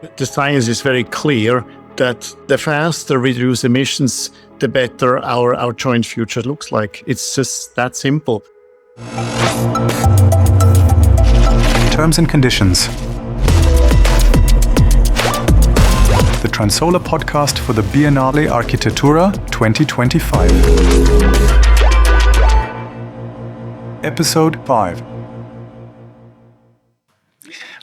The science is very clear that the faster we reduce emissions, the better our joint future looks like. It's just that simple. Terms and conditions. The Transsolar podcast for the Biennale Architettura 2025. Episode 5.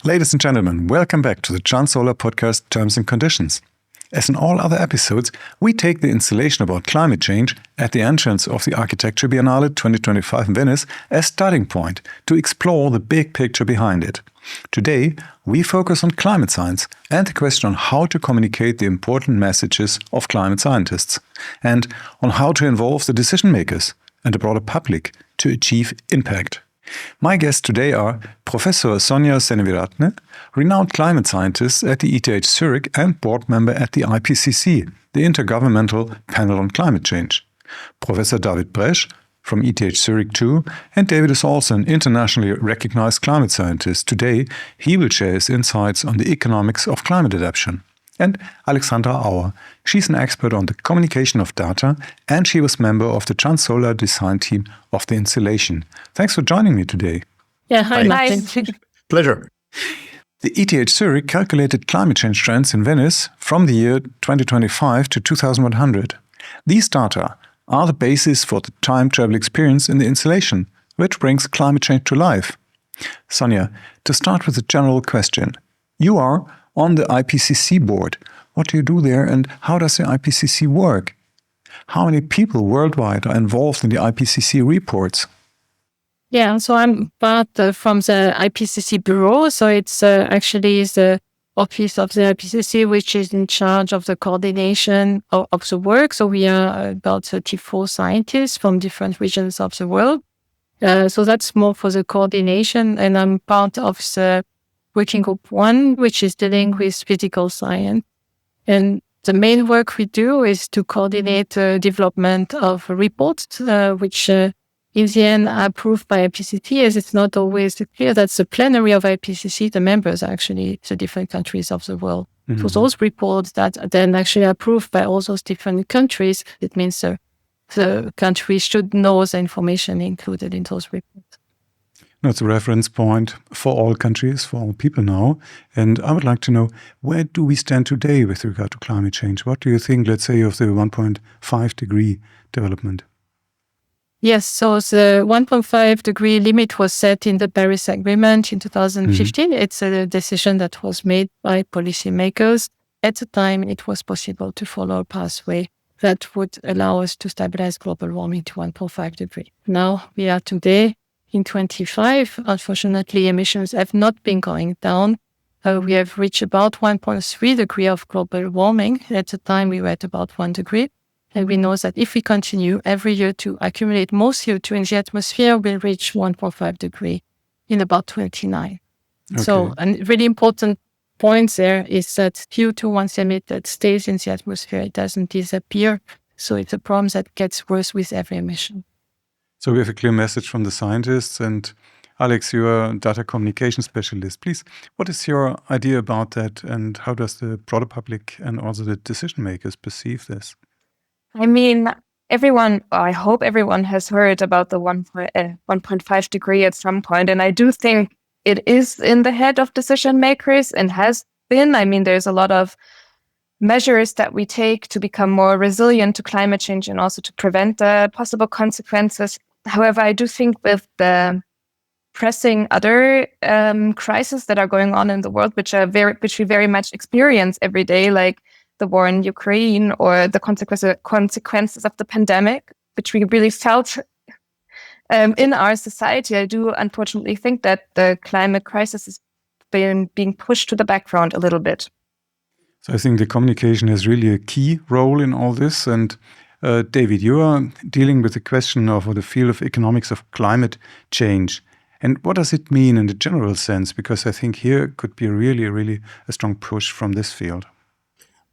Ladies and gentlemen, welcome back to the Transsolar podcast Terms and Conditions. As in all other episodes, we take the installation about climate change at the entrance of the Architecture Biennale 2025 in Venice as starting point to explore the big picture behind it. Today, we focus on climate science and the question on how to communicate the important messages of climate scientists, and on how to involve the decision makers and the broader public to achieve impact. My guests today are Professor Sonia Seneviratne, renowned climate scientist at the ETH Zurich and board member at the IPCC, the Intergovernmental Panel on Climate Change. Professor David Bresch from ETH Zurich too, and David is also an internationally recognized climate scientist. Today, he will share his insights on the economics of climate adaptation. And Alexandra Auer. She's an expert on the communication of data, and she was member of the Transsolar design team of the installation. Thanks for joining me today. Yeah, hi, Martin. Pleasure. The ETH Zurich calculated climate change trends in Venice from the year 2025 to 2100. These data are the basis for the time travel experience in the installation, which brings climate change to life. Sonia, to start with a general question. You are on the IPCC board. What do you do there, and how does the IPCC work? How many people worldwide are involved in the IPCC reports? Yeah, so I'm part from the IPCC bureau. So it's actually the office of the IPCC, which is in charge of the coordination of the work. So we are about 34 scientists from different regions of the world. So that's more for the coordination. And I'm part of the Working Group 1, which is dealing with physical science. And the main work we do is to coordinate development of reports, which in the end are approved by IPCC, as it's not always clear that the plenary of IPCC, the members are actually the different countries of the world. Mm-hmm. So those reports that are then actually approved by all those different countries, it means the country should know the information included in those reports. That's a reference point for all countries, for all people now. And I would like to know, where do we stand today with regard to climate change? What do you think, let's say, of the 1.5 degree development? Yes, so the 1.5 degree limit was set in the Paris Agreement in 2015. Mm-hmm. It's a decision that was made by policymakers. At the time, it was possible to follow a pathway that would allow us to stabilize global warming to 1.5 degrees. Now we are today in 25, unfortunately, emissions have not been going down. We have reached about 1.3 degree of global warming. At the time, we were at about 1 degree. And we know that if we continue every year to accumulate more CO2 in the atmosphere, we'll reach 1.5 degree in about 29. Okay. So a really important point there is that CO2, once emitted, stays in the atmosphere. It doesn't disappear. So it's a problem that gets worse with every emission. So we have a clear message from the scientists. And Alex, you are a data communication specialist. Please, what is your idea about that, and how does the broader public and also the decision makers perceive this? I mean, I hope everyone has heard about the 1.5 degree at some point. And I do think it is in the head of decision makers and has been. I mean, there's a lot of measures that we take to become more resilient to climate change and also to prevent the possible consequences. However, I do think with the pressing other crises that are going on in the world, which we very much experience every day, like the war in Ukraine or the consequences of the pandemic, which we really felt in our society, I do unfortunately think that the climate crisis has been being pushed to the background a little bit. So I think the communication has really a key role in all this. And David, you are dealing with the question of the field of economics of climate change. And what does it mean in the general sense? Because I think here could be really a strong push from this field.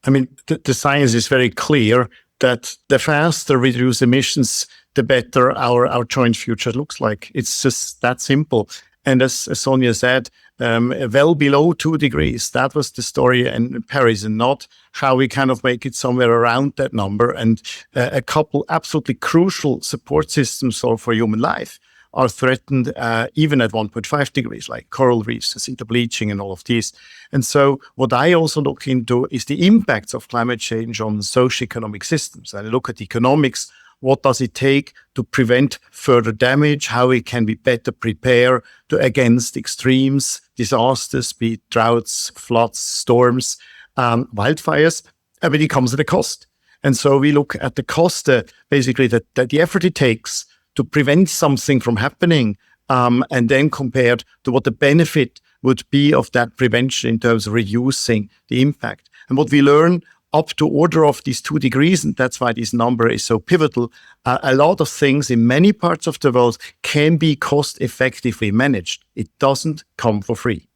I mean, the science is very clear that the faster we reduce emissions, the better our joint future looks like. It's just that simple. And as Sonia said, well below 2 degrees. That was the story in Paris, and not how we kind of make it somewhere around that number. And a couple absolutely crucial support systems for human life are threatened even at 1.5 degrees, like coral reefs, acid bleaching, and all of these. And so what I also look into is the impacts of climate change on socio-economic systems. And I look at economics. What does it take to prevent further damage? How we can be better prepared against extremes, disasters, be it droughts, floods, storms, wildfires. I mean, it comes at a cost. And so we look at the cost, basically that the effort it takes to prevent something from happening, and then compared to what the benefit would be of that prevention in terms of reducing the impact. And what we learn up to order of these 2 degrees, and that's why this number is so pivotal, a lot of things in many parts of the world can be cost effectively managed. It doesn't come for free.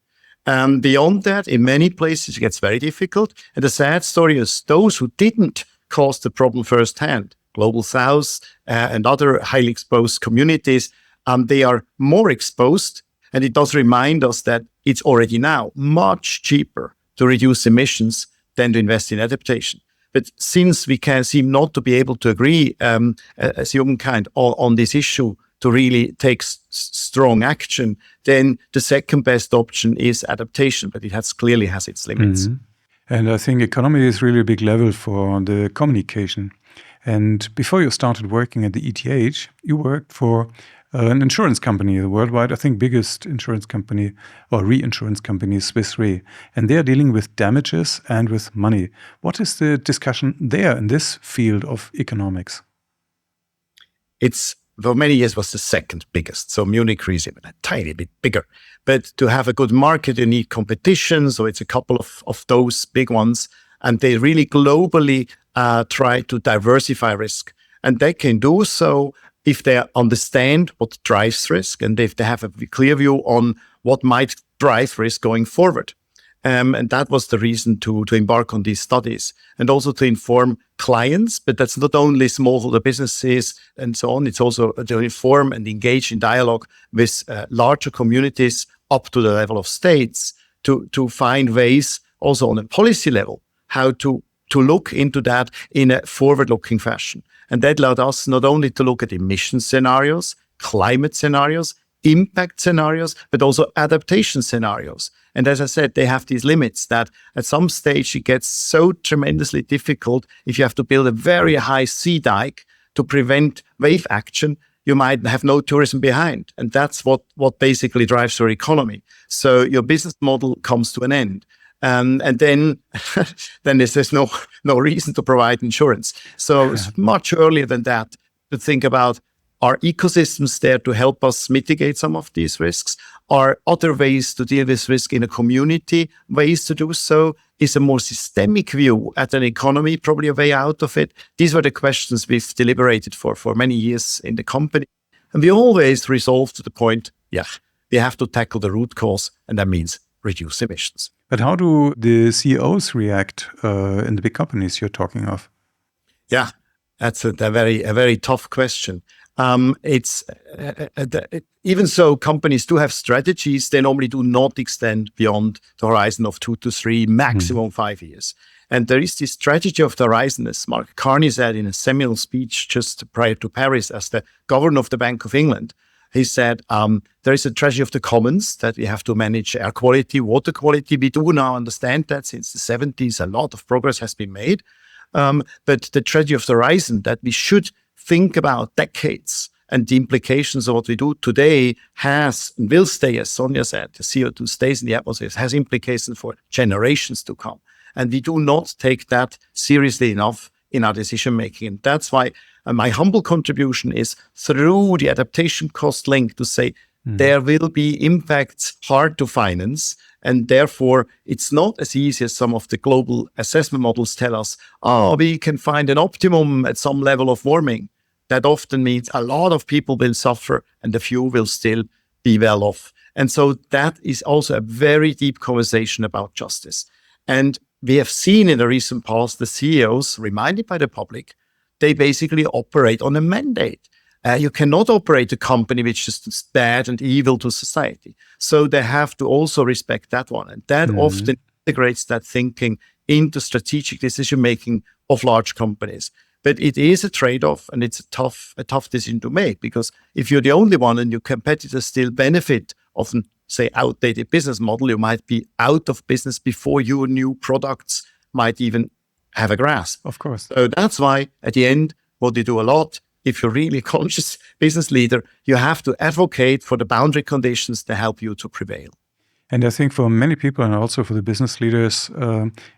Beyond that, in many places, it gets very difficult. And the sad story is those who didn't cause the problem firsthand, Global South and other highly exposed communities, they are more exposed. And it does remind us that it's already now much cheaper to reduce emissions than to invest in adaptation. But since we can seem not to be able to agree as humankind on this issue to really take strong action, then the second best option is adaptation, but it clearly has its limits. Mm-hmm. And I think economy is really a big level for the communication. And before you started working at the ETH, you worked for an insurance company, the worldwide, I think, biggest insurance company or reinsurance company, Swiss Re. And they are dealing with damages and with money. What is the discussion there in this field of economics? It's, for many years, was the second biggest. So Munich Re is even a tiny bit bigger. But to have a good market, you need competition. So it's a couple of those big ones. And they really globally try to diversify risk. And they can do so if they understand what drives risk and if they have a clear view on what might drive risk going forward. And that was the reason to embark on these studies and also to inform clients. But that's not only smallholder businesses and so on. It's also to inform and engage in dialogue with larger communities up to the level of states to find ways also on a policy level how to look into that in a forward-looking fashion. And that allowed us not only to look at emission scenarios, climate scenarios, impact scenarios, but also adaptation scenarios. And as I said, they have these limits that at some stage it gets so tremendously difficult. If you have to build a very high sea dike to prevent wave action, you might have no tourism behind. And that's what basically drives your economy. So your business model comes to an end. And then there's no reason to provide insurance. So it's much earlier than that to think about, are ecosystems there to help us mitigate some of these risks? Are other ways to deal with risk in a community ways to do so? Is a more systemic view at an economy probably a way out of it? These were the questions we've deliberated for many years in the company. And we always resolved to the point, we have to tackle the root cause, and that means reduce emissions. But how do the CEOs react in the big companies you're talking of? Yeah, that's a very tough question. It's even so, companies do have strategies. They normally do not extend beyond the horizon of 2 to 3, maximum 5 years. And there is this strategy of the horizon, as Mark Carney said in a seminal speech just prior to Paris as the governor of the Bank of England. He said, there is a tragedy of the commons that we have to manage air quality, water quality. We do now understand that since the 70s, a lot of progress has been made. But the tragedy of the horizon that we should think about decades and the implications of what we do today has and will stay, as Sonia said, the CO2 stays in the atmosphere, has implications for generations to come. And we do not take that seriously enough in our decision making. And that's why my humble contribution is through the adaptation cost link to say there will be impacts hard to finance. And therefore, it's not as easy as some of the global assessment models tell us, we can find an optimum at some level of warming. That often means a lot of people will suffer and a few will still be well off. And so that is also a very deep conversation about justice. And we have seen in the recent past the CEOs, reminded by the public, they basically operate on a mandate. You cannot operate a company which is just bad and evil to society. So they have to also respect that one. And that often integrates that thinking into strategic decision-making of large companies. But it is a trade-off, and it's a tough decision to make, because if you're the only one and your competitors still benefit of, say, outdated business model, you might be out of business before your new products might even have a grasp. Of course. So that's why, at the end, what they do a lot, if you're really a conscious business leader, you have to advocate for the boundary conditions to help you to prevail. And I think for many people, and also for the business leaders,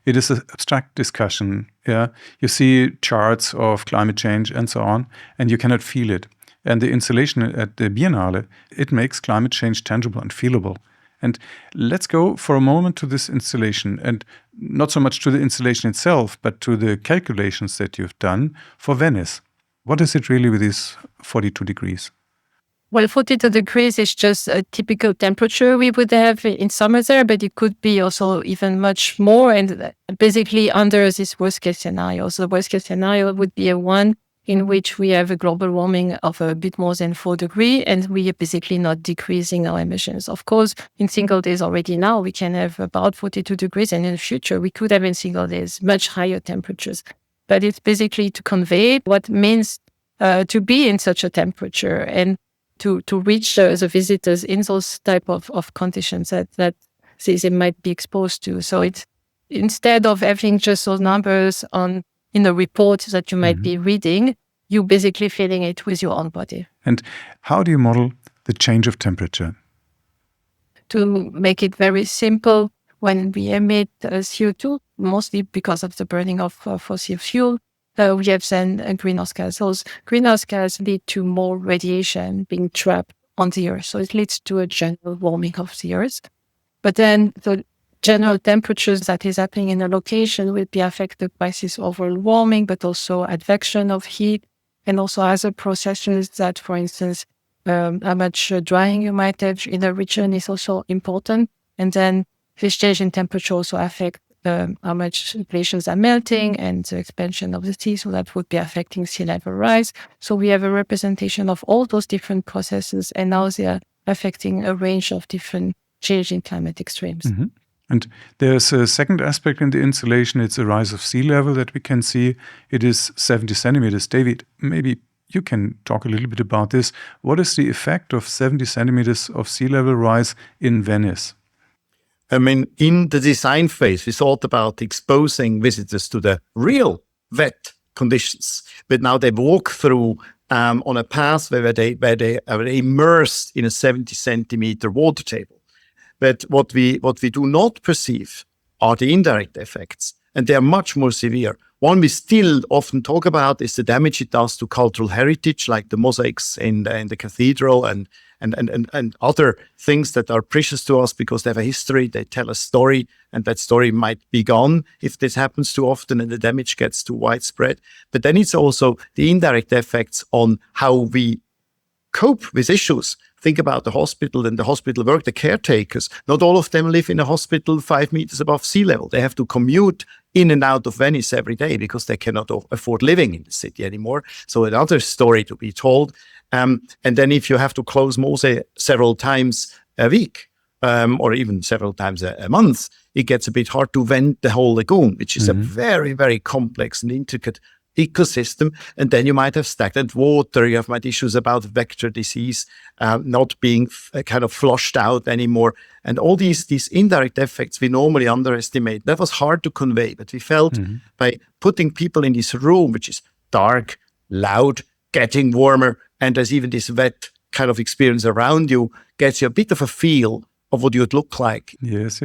it is an abstract discussion. Yeah, you see charts of climate change and so on, and you cannot feel it. And the installation at the Biennale, it makes climate change tangible and feelable. And let's go for a moment to this installation, and not so much to the installation itself, but to the calculations that you've done for Venice. What is it really with these 42 degrees? Well, 42 degrees is just a typical temperature we would have in summer there, but it could be also even much more, and basically under this worst case scenario. So the worst case scenario would be a one in which we have a global warming of a bit more than 4 degrees, and we are basically not decreasing our emissions. Of course, in single days already now, we can have about 42 degrees, and in the future, we could have in single days much higher temperatures. But it's basically to convey what it means to be in such a temperature, and to reach the visitors in those type of conditions that they might be exposed to. So it's, instead of having just those numbers in a report that you might be reading, you basically feeling it with your own body. And how do you model the change of temperature? To make it very simple, when we emit CO2, mostly because of the burning of fossil fuel, we have then greenhouse gas. Those greenhouse gas lead to more radiation being trapped on the Earth. So it leads to a general warming of the Earth. But then the general temperatures that is happening in a location will be affected by this overall warming, but also advection of heat, and also other processes that, for instance, how much drying you might have in a region is also important. And then this change in temperature also affect how much glaciers are melting and the expansion of the sea, so that would be affecting sea level rise. So we have a representation of all those different processes, and now they are affecting a range of different change in climate extremes. And there's a second aspect in the installation. It's a rise of sea level that we can see. It is 70 centimeters. David, maybe you can talk a little bit about this. What is the effect of 70 centimeters of sea level rise in Venice? I mean, in the design phase, we thought about exposing visitors to the real wet conditions. But now they walk through on a path where they are immersed in a 70 centimeter water table. But what we do not perceive are the indirect effects, and they are much more severe. One we still often talk about is the damage it does to cultural heritage, like the mosaics in the cathedral and other things that are precious to us because they have a history, they tell a story, and that story might be gone if this happens too often and the damage gets too widespread. But then it's also the indirect effects on how we cope with issues. Think about the hospital and the hospital work, the caretakers. Not all of them live in a hospital 5 meters above sea level. They have to commute in and out of Venice every day because they cannot afford living in the city anymore. So another story to be told. And then if you have to close Mose several times a week, or even several times a month, it gets a bit hard to vent the whole lagoon, which is a very, very complex and intricate ecosystem. And then you might have stagnant water. You might issues about vector disease not being kind of flushed out anymore. And all these indirect effects we normally underestimate. That was hard to convey, but we felt by putting people in this room, which is dark, loud, getting warmer, and there's even this wet kind of experience around you, gets you a bit of a feel of what you would look like. Yes.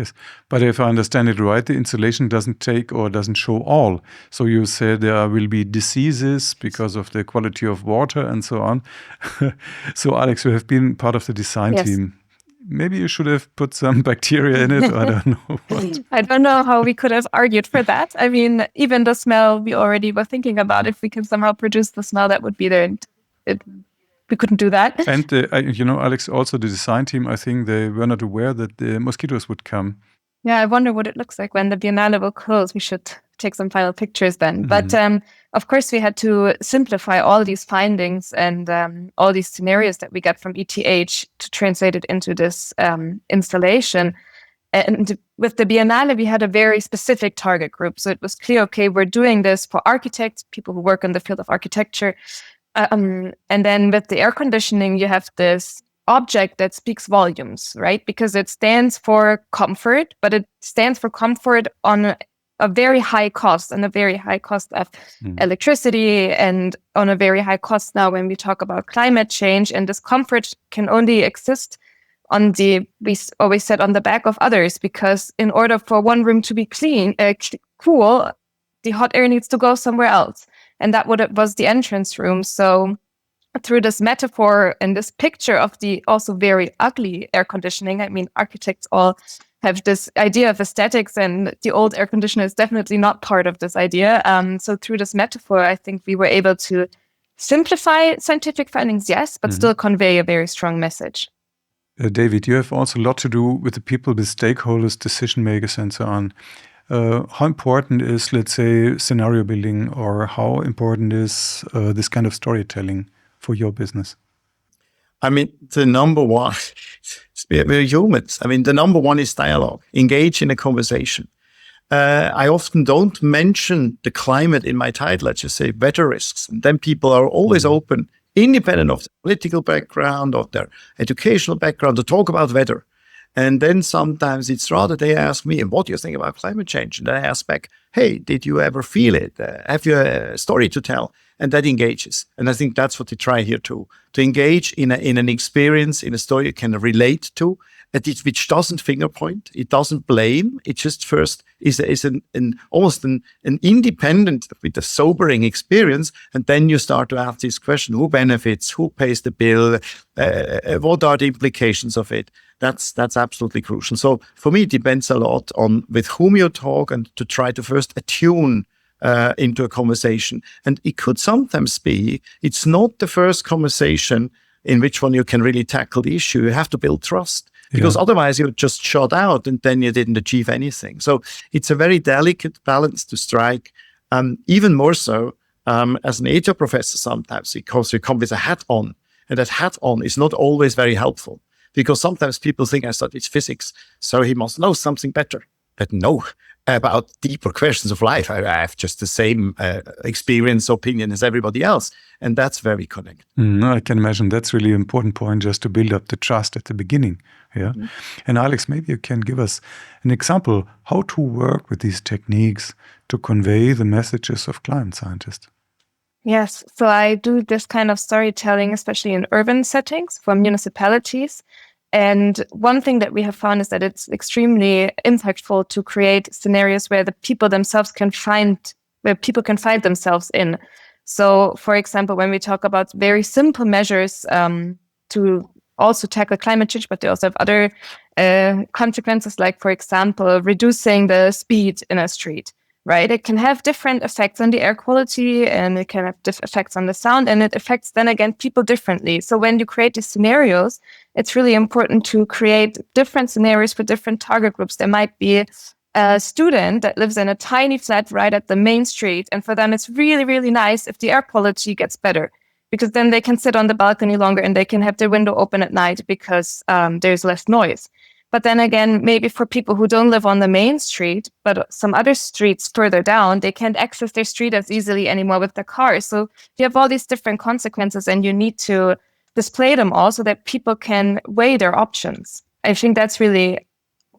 But if I understand it right, the installation doesn't take or doesn't show all. So you said there will be diseases because of the quality of water and so on. So Alex, you have been part of the design team. Maybe you should have put some bacteria in it. I don't know what. I don't know how we could have argued for that. I mean, even the smell, we already were thinking about if we can somehow produce the smell that would be there. We couldn't do that. And, Alex, also the design team, I think they were not aware that the mosquitoes would come. Yeah, I wonder what it looks like when the Biennale will close. We should take some final pictures then. But of course, we had to simplify all these findings and all these scenarios that we got from ETH to translate it into this installation. And with the Biennale, we had a very specific target group. So it was clear, okay, we're doing this for architects, people who work in the field of architecture. And then with the air conditioning, you have this object that speaks volumes, right? Because it stands for comfort, but it stands for comfort on a very high cost, and a very high cost of electricity, and on a very high cost now when we talk about climate change. And this comfort can only exist on we always said, on the back of others, because in order for one room to be cool, the hot air needs to go somewhere else. And that was the entrance room. So through this metaphor and this picture of the also very ugly air conditioning, I mean, architects all have this idea of aesthetics, and the old air conditioner is definitely not part of this idea. So through this metaphor, I think we were able to simplify scientific findings, yes, but still convey a very strong message. David, you have also a lot to do with the people, with stakeholders, decision makers, and so on. How important is, let's say, scenario building, or how important is this kind of storytelling for your business? I mean, the number one, we're humans. I mean, the number one is dialogue. Engage in a conversation. I often don't mention the climate in my title. I just say weather risks. And then people are always open, independent of their political background, of their educational background, to talk about weather. And then sometimes it's rather they ask me, what do you think about climate change? And I ask back, hey, did you ever feel it? Have you a story to tell? And that engages. And I think that's what we try here to engage in an experience, in a story you can relate to, which doesn't finger point, it doesn't blame, it just first is almost an independent, with a sobering experience. And then you start to ask this question, who benefits, who pays the bill, what are the implications of it? That's absolutely crucial. So for me, it depends a lot on with whom you talk, and to try to first attune into a conversation. And it could sometimes be, it's not the first conversation in which one you can really tackle the issue. You have to build trust, because otherwise you're just shut out and then you didn't achieve anything. So it's a very delicate balance to strike, even more so as an ETH professor sometimes, because you come with a hat on, and that hat on is not always very helpful, because sometimes people think I studied physics, so he must know something better. But no, about deeper questions of life, I have just the same experience, opinion as everybody else. And that's very connected. I can imagine that's really an important point, just to build up the trust at the beginning. Yeah. And Alex, maybe you can give us an example how to work with these techniques to convey the messages of climate scientists. Yes, so I do this kind of storytelling, especially in urban settings for municipalities. And one thing that we have found is that it's extremely impactful to create scenarios where the people themselves can find themselves in. So, for example, when we talk about very simple measures to also tackle climate change, but they also have other consequences, like, for example, reducing the speed in a street, right? It can have different effects on the air quality, and it can have effects on the sound, and it affects then again people differently. So when you create these scenarios, it's really important to create different scenarios for different target groups. There might be a student that lives in a tiny flat right at the main street, and for them it's really, really nice if the air quality gets better, because then they can sit on the balcony longer and they can have their window open at night because there's less noise. But then again, maybe for people who don't live on the main street, but some other streets further down, they can't access their street as easily anymore with their cars. So you have all these different consequences, and you need to display them all so that people can weigh their options. I think that's really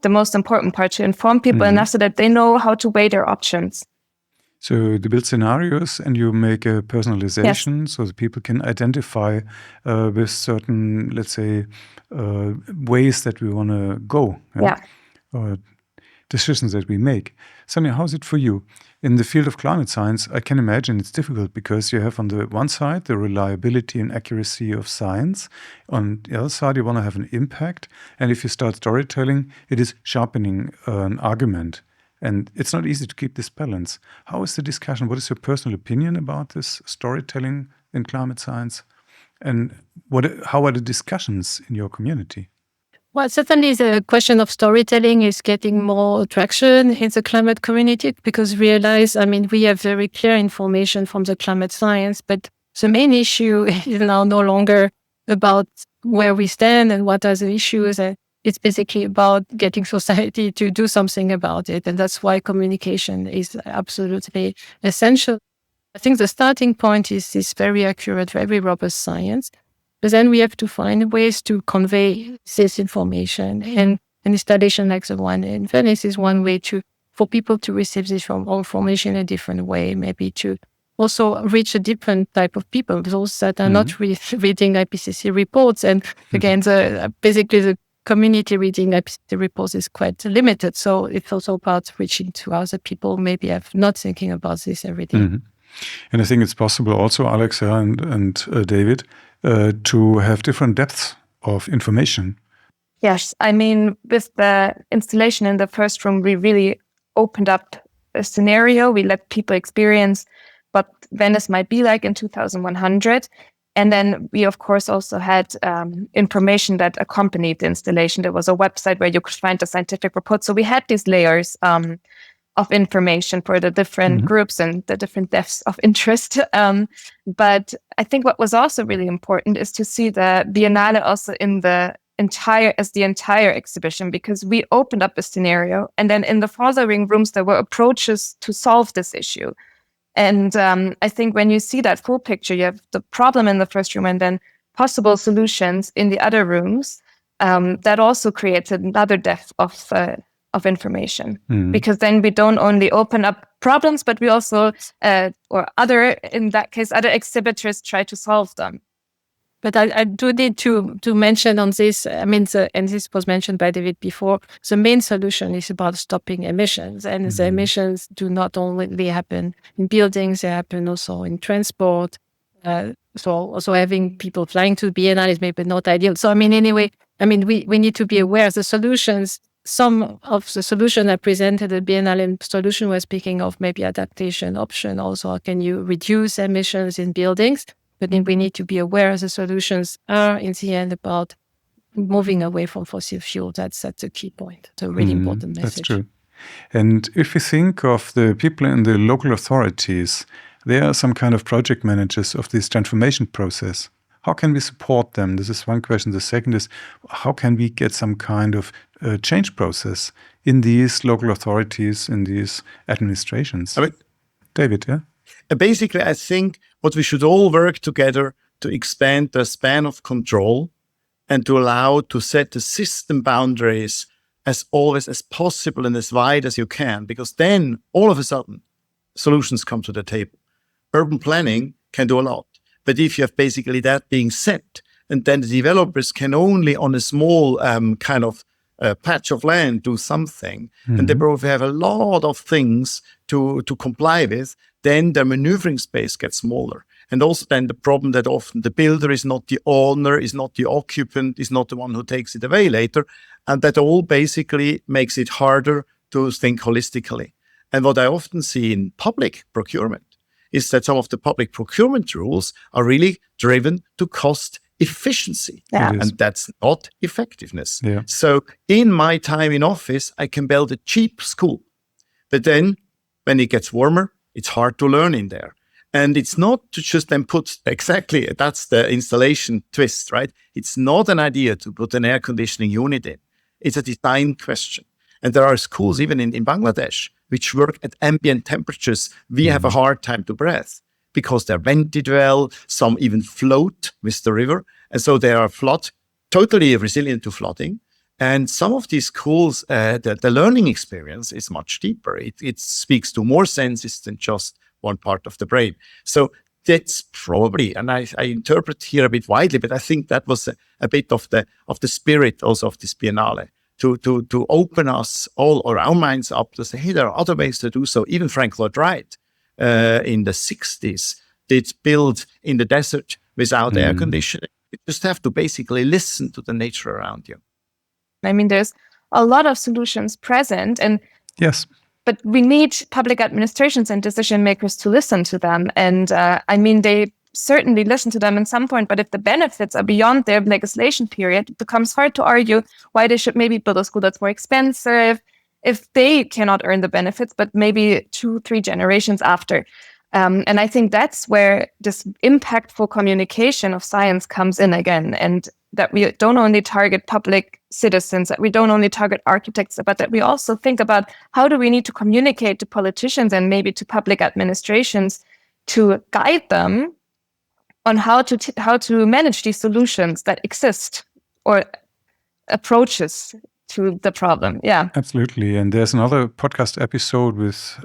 the most important part, to inform people enough so that they know how to weigh their options. So you build scenarios and you make a personalization so that people can identify with certain, let's say, ways that we want to go. Or decisions that we make. Sonia, how's it for you? In the field of climate science, I can imagine it's difficult because you have on the one side the reliability and accuracy of science. On the other side, you want to have an impact. And if you start storytelling, it is sharpening an argument. And it's not easy to keep this balance. How is the discussion? What is your personal opinion about this storytelling in climate science? And how are the discussions in your community? Well, certainly the question of storytelling is getting more traction in the climate community because we have very clear information from the climate science, but the main issue is now no longer about where we stand and what are the issues. It's basically about getting society to do something about it. And that's why communication is absolutely essential. I think the starting point is very accurate, very robust science. But then we have to find ways to convey this information. And an installation like the one in Venice is one way for people to receive this information in a different way, maybe to also reach a different type of people, those that are not reading IPCC reports. And again, basically the community reading IPCC reports is quite limited. So it's also about reaching to other people, maybe have not thinking about this every day. And I think it's possible also, Alex and David, to have different depths of information. Yes, I mean, with the installation in the first room, we really opened up a scenario. We let people experience what Venice might be like in 2100. And then we, of course, also had information that accompanied the installation. There was a website where you could find the scientific report. So we had these layers of information for the different groups and the different depths of interest. But I think what was also really important is to see the Biennale also in the entire exhibition, because we opened up a scenario, and then in the following rooms there were approaches to solve this issue. And I think when you see that full picture, you have the problem in the first room and then possible solutions in the other rooms. That also creates another depth of information, because then we don't only open up problems, but we also, in that case, other exhibitors try to solve them. But I do need to mention on this, and this was mentioned by David before, the main solution is about stopping emissions. And the emissions do not only happen in buildings, they happen also in transport. So also having people flying to the Biennale is maybe not ideal. So we need to be aware of the solutions. Some of the solutions I presented at Biennale solution was speaking of maybe adaptation option. Also, how can you reduce emissions in buildings? But then we need to be aware the solutions are in the end about moving away from fossil fuel. That's a key point. It's a really important message. That's true. And if we think of the people in the local authorities, they are some kind of project managers of this transformation process. How can we support them? This is one question. The second is, how can we get some kind of change process in these local authorities, in these administrations? David, yeah? Basically, I think what we should all work together to expand the span of control and to allow to set the system boundaries as always as possible and as wide as you can, because then all of a sudden solutions come to the table. Urban planning can do a lot, but if you have basically that being set, and then the developers can only on a small patch of land do something, and they probably have a lot of things to comply with, then the maneuvering space gets smaller. And also then the problem that often the builder is not the owner, is not the occupant, is not the one who takes it away later. And that all basically makes it harder to think holistically. And what I often see in public procurement is that some of the public procurement rules are really driven to cost efficiency. Yeah. And that's not effectiveness. Yeah. So in my time in office, I can build a cheap school. But then when it gets warmer, it's hard to learn in there. And it's not to just then put, exactly, that's the installation twist, right? It's not an idea to put an air conditioning unit in. It's a design question. And there are schools, even in Bangladesh, which work at ambient temperatures. We have a hard time to breathe because they're vented well. Some even float with the river. And so they are totally resilient to flooding. And some of these schools, the learning experience is much deeper. It speaks to more senses than just one part of the brain. So that's probably, and I interpret here a bit widely, but I think that was a bit of the spirit also of this Biennale, to open us all or our minds up to say, hey, there are other ways to do so. Even Frank Lloyd Wright in the 60s did build in the desert without air conditioning. You just have to basically listen to the nature around you. I mean, there's a lot of solutions present, and yes, but we need public administrations and decision makers to listen to them. And they certainly listen to them at some point, but if the benefits are beyond their legislation period, it becomes hard to argue why they should maybe build a school that's more expensive if they cannot earn the benefits, but maybe 2-3 generations after. And I think that's where this impactful communication of science comes in again, and that we don't only target public citizens, that we don't only target architects, but that we also think about how do we need to communicate to politicians and maybe to public administrations to guide them on how to manage these solutions that exist or approaches to the problem. Yeah, absolutely. And there's another podcast episode with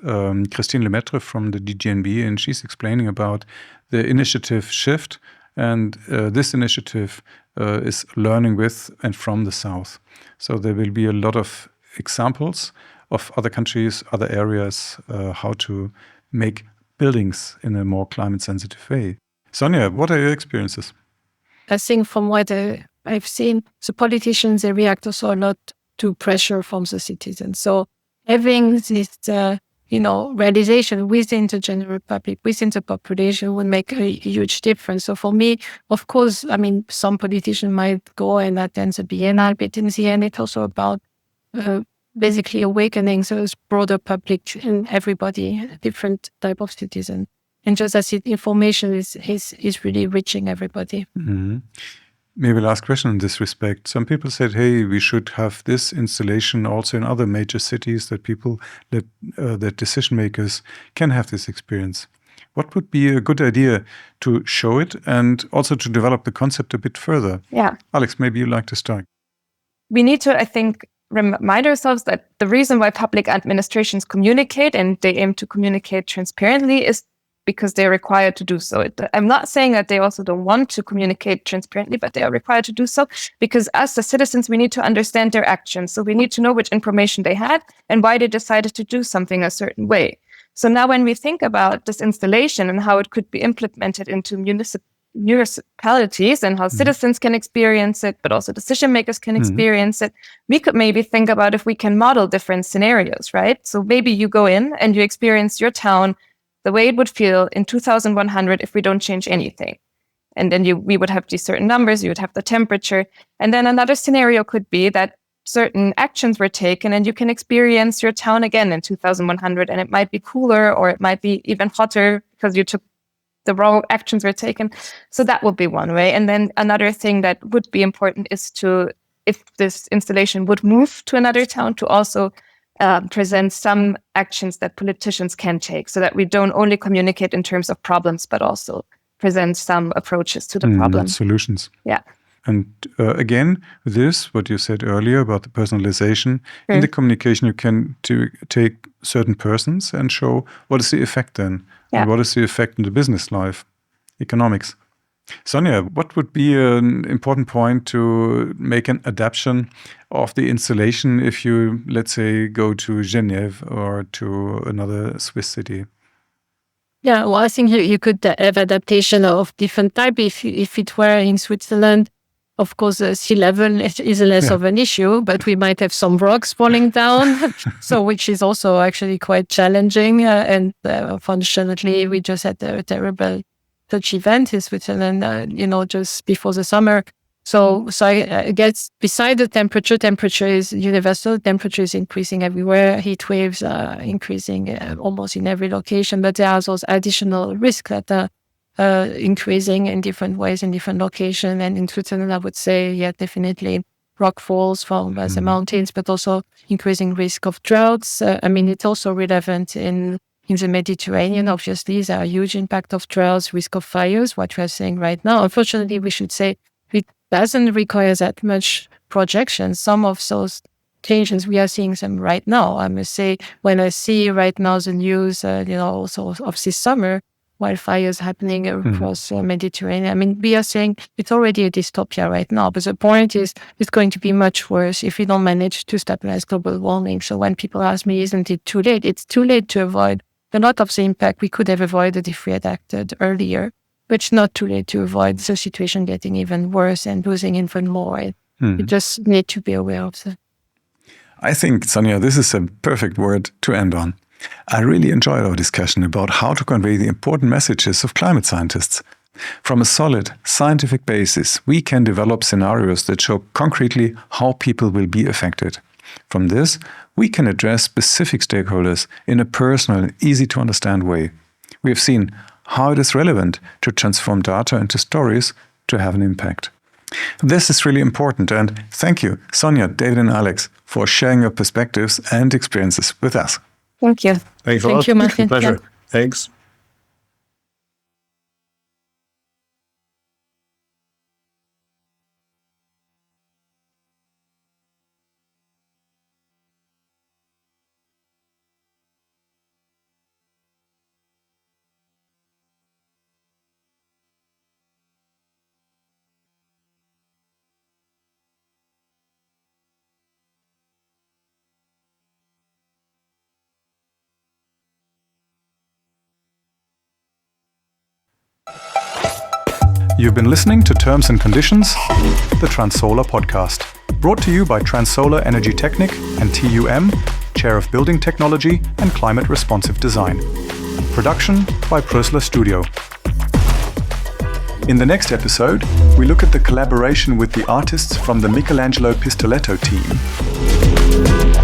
Christine Lemaitre from the DGNB, and she's explaining about the initiative Shift. And this initiative is learning with and from the South. So there will be a lot of examples of other countries, other areas, how to make buildings in a more climate-sensitive way. Sonia, what are your experiences? I think from what I've seen, the politicians, they react also a lot to pressure from the citizens. So having this, realization within the general public, within the population would make a huge difference. So for me, of course, some politicians might go and attend the Biennale, but in the end, it's also about basically awakening this broader public and everybody, different type of citizen. And just as information is really reaching everybody. Mm-hmm. Maybe last question in this respect. Some people said, hey, we should have this installation also in other major cities, that people, that decision makers can have this experience. What would be a good idea to show it and also to develop the concept a bit further? Yeah. Alex, maybe you'd like to start. We need to, I think, remind ourselves that the reason why public administrations communicate, and they aim to communicate transparently, is because they're required to do so. I'm not saying that they also don't want to communicate transparently, but they are required to do so because as the citizens, we need to understand their actions. So we need to know which information they had and why they decided to do something a certain way. So now when we think about this installation and how it could be implemented into municipalities and how citizens can experience it, but also decision makers can experience it, we could maybe think about if we can model different scenarios, right? So maybe you go in and you experience your town the way it would feel in 2100 if we don't change anything. And then we would have these certain numbers, you would have the temperature. And then another scenario could be that certain actions were taken and you can experience your town again in 2100, and it might be cooler or it might be even hotter because you took the wrong actions were taken. So that would be one way. And then another thing that would be important is to, if this installation would move to another town, to also present some actions that politicians can take so that we don't only communicate in terms of problems, but also present some approaches to the problem. Solutions. Yeah. And again, this, what you said earlier about the personalization, in the communication you can take certain persons and show what is the effect then, and what is the effect in the business life, economics. Sonia, what would be an important point to make an adaptation of the installation if you, let's say, go to Geneva or to another Swiss city? Yeah, well, I think you could have adaptation of different type. If it were in Switzerland, of course, sea level is less of an issue, but we might have some rocks falling down, so which is also actually quite challenging. And unfortunately, we just had a terrible such event in Switzerland, just before the summer. So I guess beside the temperature is universal. Temperature is increasing everywhere. Heat waves are increasing almost in every location, but there are those additional risks that are increasing in different ways in different locations. And in Switzerland, I would say, definitely rock falls from the mountains, but also increasing risk of droughts. It's also relevant in the Mediterranean. Obviously, there are huge impact of droughts, risk of fires, what we are saying right now. Unfortunately, we should say it doesn't require that much projection. Some of those changes, we are seeing them right now. I must say, when I see right now the news, also of this summer, wildfires happening across the Mediterranean. We are saying it's already a dystopia right now, but the point is it's going to be much worse if we don't manage to stabilize global warming. So when people ask me, isn't it too late? It's too late to avoid a lot of the impact we could have avoided if we had acted earlier. But it's not too late to avoid the situation getting even worse and losing even more. You just need to be aware of that. I think, Sonia, this is a perfect word to end on. I really enjoyed our discussion about how to convey the important messages of climate scientists. From a solid scientific basis, we can develop scenarios that show concretely how people will be affected. From this, we can address specific stakeholders in a personal and easy-to-understand way. We have seen how it is relevant to transform data into stories to have an impact. This is really important, and thank you, Sonia, David, and Alex, for sharing your perspectives and experiences with us. Thank you. Thanks a Thank lot. you, Martin. Pleasure. Yeah. Thanks. You've been listening to Terms and Conditions, the Transsolar podcast, brought to you by Transsolar Energietechnik and TUM, Chair of Building Technology and Climate Responsive Design. Production by Prössler Studio. In the next episode, we look at the collaboration with the artists from the Michelangelo Pistoletto team.